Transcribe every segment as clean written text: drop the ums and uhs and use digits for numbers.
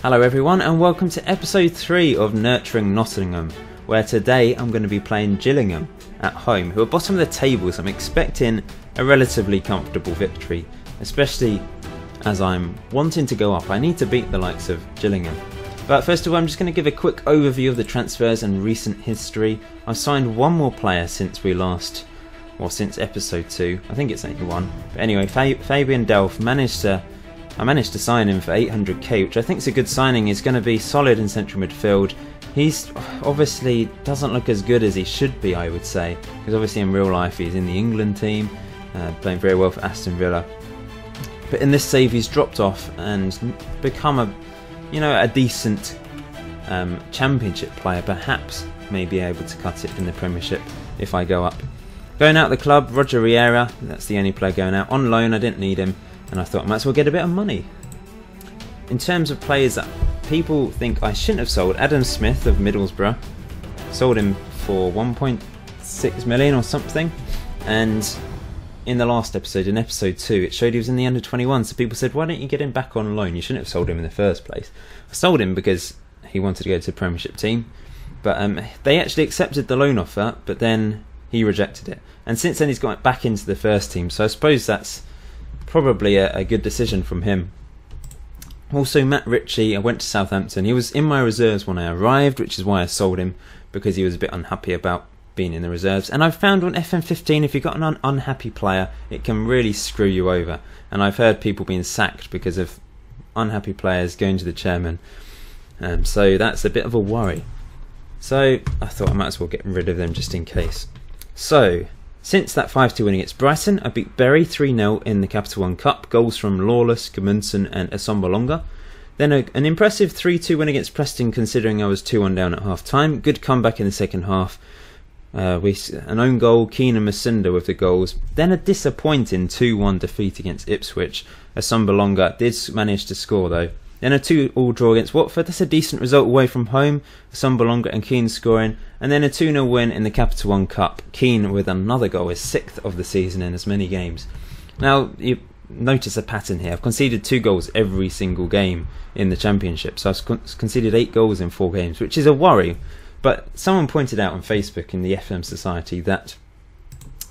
Hello everyone and welcome to episode 3 of Nurturing Nottingham, where today I'm going to be playing Gillingham at home, who are bottom of the table, so I'm expecting a relatively comfortable victory, especially as I'm wanting to go up. I need to beat the likes of Gillingham. But first of all, I'm just going to give a quick overview of the transfers and recent history. I've signed one more player since since episode 2. I think it's only one. But anyway, Fabian Delph I managed to sign him for 800k, which I think is a good signing. He's going to be solid in central midfield. He's obviously doesn't look as good as he should be, I would say, because obviously in real life he's in the England team, playing very well for Aston Villa. But in this save he's dropped off and become a decent championship player. Perhaps may be able to cut it in the Premiership if I go up. Going out the club, Roger Riera, that's the only player going out. On loan, I didn't need him, and I thought I might as well get a bit of money. In terms of players that people think I shouldn't have sold, Adam Smith of Middlesbrough, sold him for 1.6 million or something, and in the last episode, in episode 2, it showed he was in the under-21, so people said, why don't you get him back on loan? You shouldn't have sold him in the first place. I sold him because he wanted to go to the Premiership team, but they actually accepted the loan offer, but then he rejected it, and since then he's got back into the first team, so I suppose that's probably a good decision from him. Also, Matt Ritchie, I went to Southampton. He was in my reserves when I arrived, which is why I sold him, because he was a bit unhappy about being in the reserves. And I've found on FM15, if you've got an unhappy player, it can really screw you over. And I've heard people being sacked because of unhappy players going to the chairman. So that's a bit of a worry. So I thought I might as well get rid of them just in case. So, since that 5-2 win against Brighton, I beat Bury 3-0 in the Capital One Cup, goals from Lawless, Gudmundsson and Assombalonga. Then an impressive 3-2 win against Preston, considering I was 2-1 down at half-time. Good comeback in the second half. An own goal, Keane and Masunda with the goals. Then a disappointing 2-1 defeat against Ipswich. Assombalonga did manage to score though. Then a 2-2 draw against Watford. That's a decent result away from home. Assombalonga and Keane scoring. And then a 2-0 win in the Capital One Cup. Keane with another goal, his 6th of the season in as many games. Now, you notice a pattern here. I've conceded 2 goals every single game in the Championship. So I've conceded 8 goals in 4 games, which is a worry. But someone pointed out on Facebook in the FM Society that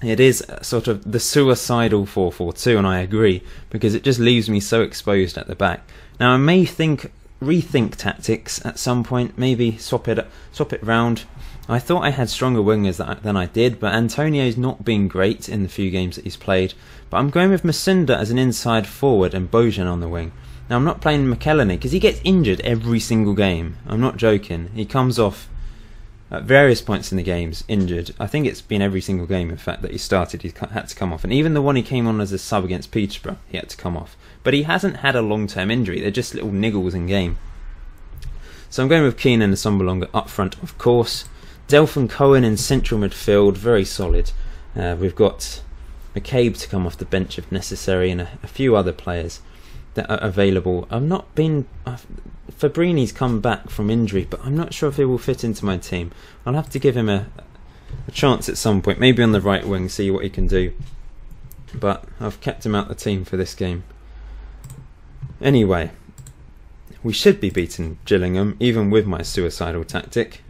it is sort of the suicidal 4-4-2, and I agree, because it just leaves me so exposed at the back. Now I may rethink tactics at some point, maybe swap it round. I thought I had stronger wingers than I did, but Antonio's not been great in the few games that he's played. But I'm going with Masunda as an inside forward and Bojan on the wing. Now I'm not playing McElhenney because he gets injured every single game. I'm not joking. He comes off at various points in the games injured. I think it's been every single game, in fact, that he started, he had to come off. And even the one he came on as a sub against Peterborough, he had to come off. But he hasn't had a long-term injury. They're just little niggles in game. So I'm going with Keane and Assombalonga up front, of course. Delph and Cohen in central midfield, very solid. We've got McCabe to come off the bench if necessary, and a few other players that are available. Fabrini's come back from injury, but I'm not sure if he will fit into my team. I'll have to give him a chance at some point, maybe on the right wing, see what he can do. But I've kept him out the team for this game. Anyway, we should be beating Gillingham, even with my suicidal tactic.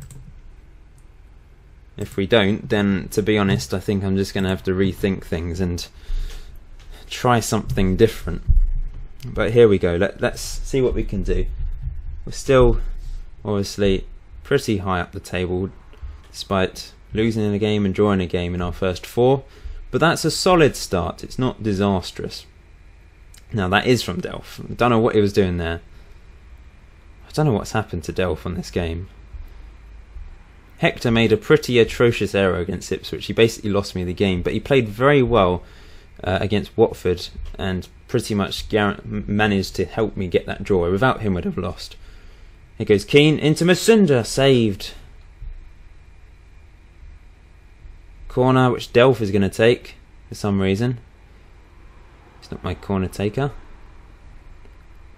If we don't, then to be honest, I think I'm just going to have to rethink things and try something different. But here we go, let's see what we can do. We're still, obviously, pretty high up the table, despite losing in a game and drawing a game in our first 4. But that's a solid start, it's not disastrous. Now that is from Delph. I don't know what he was doing there. I don't know what's happened to Delph on this game. Hector made a pretty atrocious error against Ipswich. He basically lost me the game, but he played very well against Watford and pretty much managed to help me get that draw. Without him, I'd have lost. Here goes Keane into Masunda, saved. Corner, which Delph is going to take for some reason. It's not my corner taker.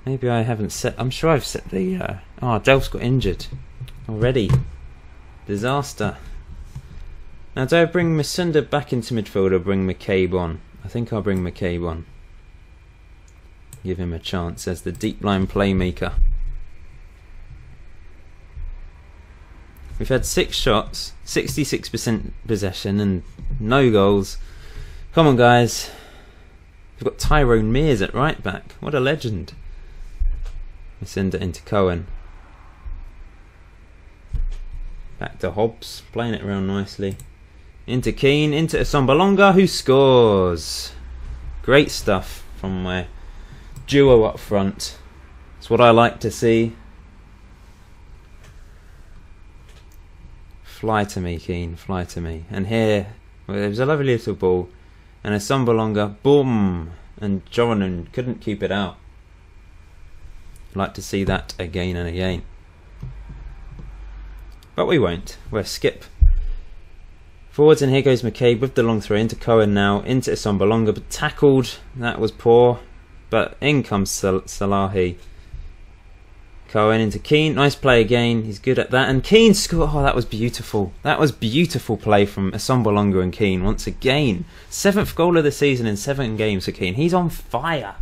Maybe I haven't set. I'm sure I've set the. Delph's got injured already. Disaster. Now, do I bring Masunda back into midfield or bring McCabe on? I think I'll bring McCabe on. Give him a chance as the deep line playmaker. We've had 6 shots, 66% possession, and no goals. Come on, guys. We've got Tyrone Mears at right back. What a legend. We send it into Cohen. Back to Hobbs, playing it around nicely. Into Keane, into Asombalonga, who scores. Great stuff from my duo up front. It's what I like to see. Fly to me, Keane, fly to me. And here, well, there was a lovely little ball. And Asombalonga, boom! And Joronen couldn't keep it out. I'd like to see that again and again. But we won't. We'll skip forwards, and here goes McCabe with the long throw into Cohen now, into Asombalonga, but tackled. That was poor. But in comes Salahi. Cohen into Keane. Nice play again. He's good at that. And Keane scored. Oh, that was beautiful. That was beautiful play from Asombalonga and Keane once again. 7th goal of the season in 7 games for Keane. He's on fire.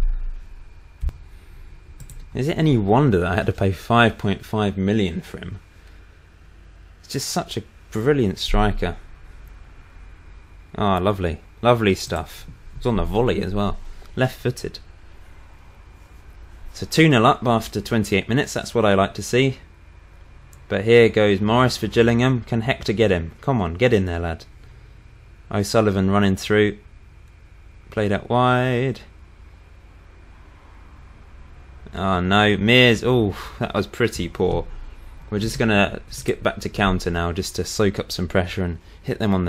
Is it any wonder that I had to pay 5.5 million for him? It's just such a brilliant striker. Ah, oh, lovely. Lovely stuff. It's on the volley as well. Left-footed. So 2-0 up after 28 minutes. That's what I like to see. But here goes Morris for Gillingham. Can Hector get him? Come on, get in there, lad. O'Sullivan running through. Played out wide. Oh no, Mears. Oh, that was pretty poor. We're just going to skip back to counter now, just to soak up some pressure and hit them on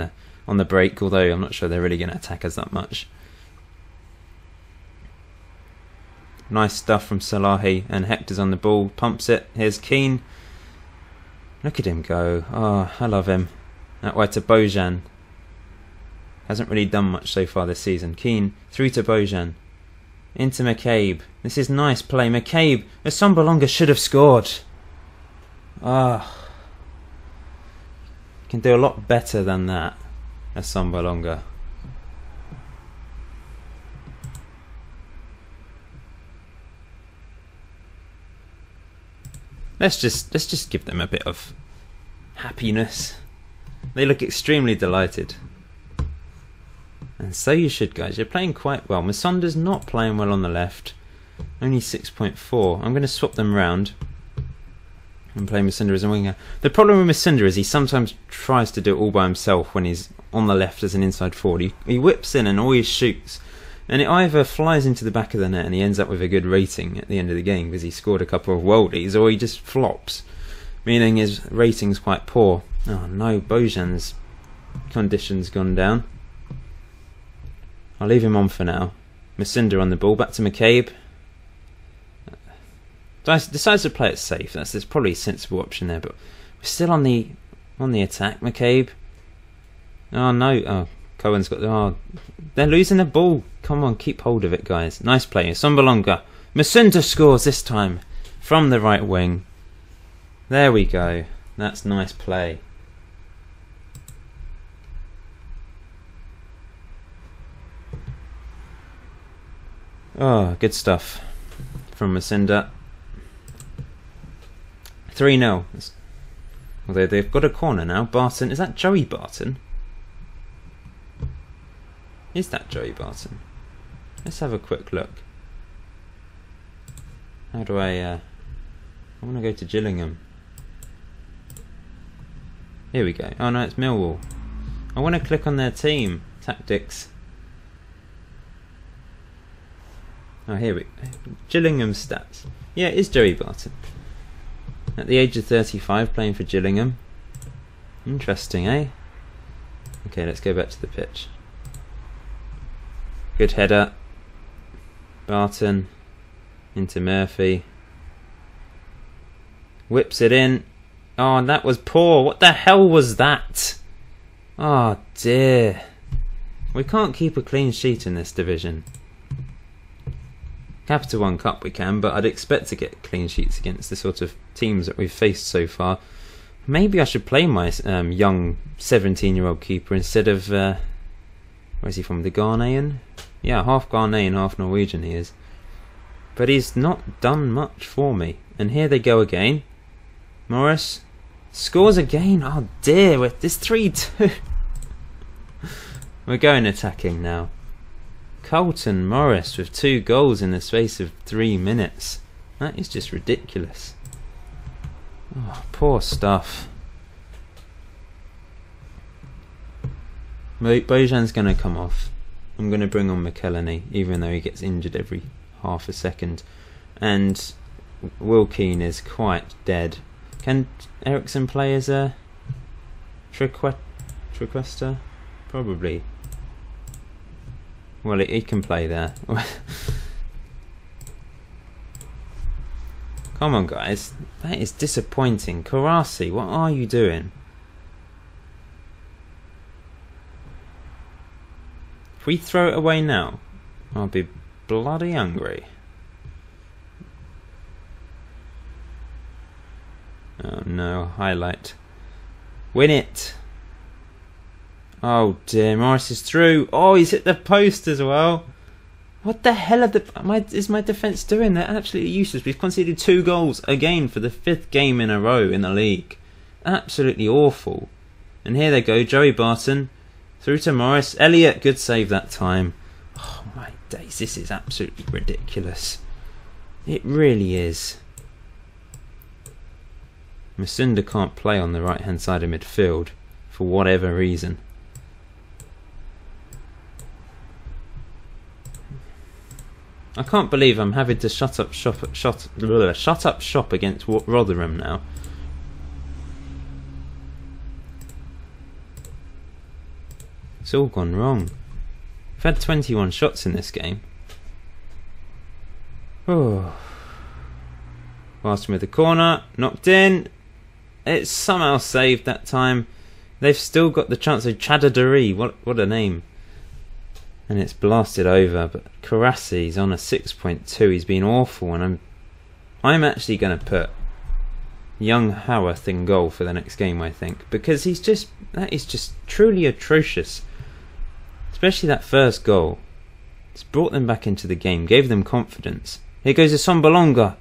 the break, although I'm not sure they're really going to attack us that much. Nice stuff from Salahi, and Hector's on the ball, pumps it. Here's Keane. Look at him go. Oh, I love him. That way to Bojan. Hasn't really done much so far this season. Keane through to Bojan. Into McCabe. This is nice play. McCabe. Asombalonga should have scored. Ah. Can do a lot better than that. Asombalonga. Let's just give them a bit of happiness. They look extremely delighted. And so you should, guys. You're playing quite well. Masonda's not playing well on the left. Only 6.4. I'm going to swap them round and play Masonda as a winger. The problem with Masonda is he sometimes tries to do it all by himself when he's on the left as an inside forward. He whips in and always shoots. And it either flies into the back of the net and he ends up with a good rating at the end of the game because he scored a couple of worldies, or he just flops, meaning his rating's quite poor. Oh no, Bojan's condition's gone down. I'll leave him on for now. Masonda on the ball, back to McCabe. Decides to play it safe. That's probably a sensible option there, but we're still on the attack. McCabe. Oh no! Oh, Cohen's got. Oh, they're losing the ball. Come on, keep hold of it, guys. Nice play. Asombalonga. Masonda scores this time from the right wing. There we go. That's nice play. Oh, good stuff from Masonda. 3-0. Although they've got a corner now. Barton. Is that Joey Barton? Is that Joey Barton? Let's have a quick look. How do I want to go to Gillingham. Here we go. Oh no, it's Millwall. I want to click on their team. Tactics. Oh, here we go. Gillingham stats. Yeah, it is Joey Barton. At the age of 35, playing for Gillingham. Interesting, eh? Okay, let's go back to the pitch. Good header. Barton. Into Murphy. Whips it in. Oh, and that was poor. What the hell was that? Oh, dear. We can't keep a clean sheet in this division. Capital One Cup we can, but I'd expect to get clean sheets against the sort of teams that we've faced so far. Maybe I should play my young 17-year-old keeper instead of... where is he from? The Ghanaian? Yeah, half Ghanaian, half Norwegian he is. But he's not done much for me. And here they go again. Morris Scores again. Oh dear, it's 3-2. We're going attacking now. Carlton Morris with 2 goals in the space of 3 minutes. That is just ridiculous. Oh, poor stuff. Bojan's going to come off. I'm going to bring on McKelleney, even though he gets injured every half a second. And Will Keane is quite dead. Can Ericsson play as a Triquester? Probably. Well, he can play there. Come on, guys. That is disappointing. Karasi, what are you doing? If we throw it away now, I'll be bloody hungry. Oh no, highlight. Win it! Oh dear, Morris is through. Oh, he's hit the post as well. What the hell is my defence doing? They're absolutely useless. We've conceded 2 goals again for the 5th game in a row in the league. Absolutely awful. And here they go, Joey Barton through to Morris. Elliott, good save that time. Oh my days, this is absolutely ridiculous. It really is. Masunda can't play on the right hand side of midfield for whatever reason. I can't believe I'm having to shut up shop against Rotherham now. It's all gone wrong. We've had 21 shots in this game. Oh. Whilst with the corner, knocked in. It's somehow saved that time. They've still got the chance of Chadadari. What a name. And it's blasted over, but Karasi's on a 6.2. He's been awful, and I'm actually going to put young Howarth in goal for the next game, I think, because that is just truly atrocious. Especially that first goal. It's brought them back into the game, gave them confidence. Here goes Assombalonga.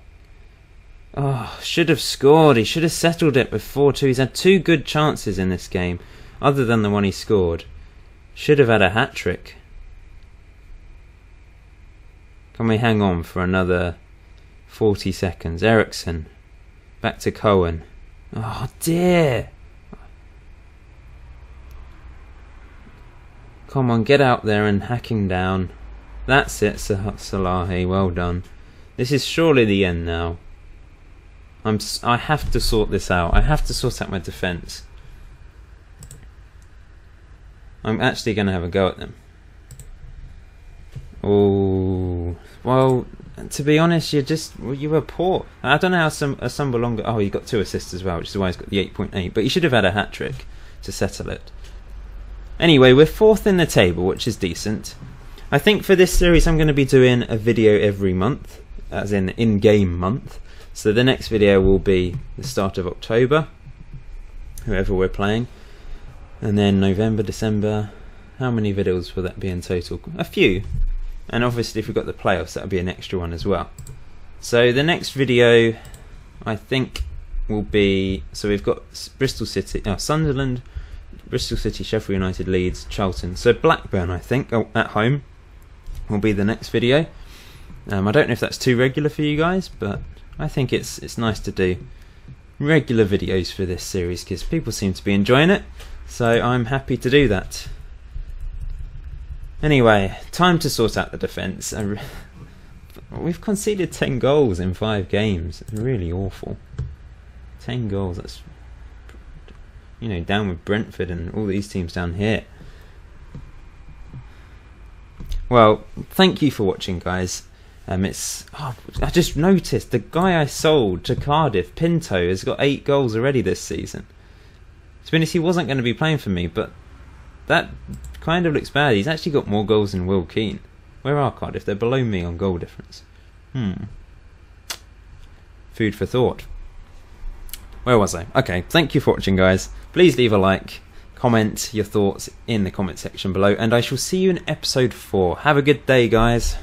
Oh, should have scored. He should have settled it with 4-2. He's had 2 good chances in this game, other than the one he scored. Should have had a hat-trick. Can we hang on for another 40 seconds? Ericsson. Back to Cohen. Oh dear. Come on, get out there and hacking down. That's it, Salahi. Well done. This is surely the end now. I have to sort this out. I have to sort out my defence. I'm actually going to have a go at them. Oh, well, to be honest, you were poor. I don't know how Assombalonga. Oh, he got 2 assists as well, which is why he's got the 8.8. But he should have had a hat trick to settle it. Anyway, we're 4th in the table, which is decent. I think for this series, I'm going to be doing a video every month, as in-game month. So the next video will be the start of October, whoever we're playing, and then November, December. How many videos will that be in total? A few. And obviously if we've got the playoffs, that'll be an extra one as well. So the next video, I think, will be... So we've got Bristol City, Sunderland, Bristol City, Sheffield United, Leeds, Charlton. So Blackburn, I think, at home, will be the next video. I don't know if that's too regular for you guys, but I think it's nice to do regular videos for this series because people seem to be enjoying it. So I'm happy to do that. Anyway, time to sort out the defence. We've conceded 10 goals in 5 games. It's really awful. 10 goals, that's... You know, down with Brentford and all these teams down here. Well, thank you for watching, guys. I just noticed the guy I sold to Cardiff, Pinto, has got 8 goals already this season. To be honest, he wasn't going to be playing for me, but that kind of looks bad. He's actually got more goals than Will Keane. Where are Cardiff? They're below me on goal difference. Food for thought. Where was I? Okay, thank you for watching, guys. Please leave a like, comment your thoughts in the comment section below, and I shall see you in episode 4. Have a good day, guys.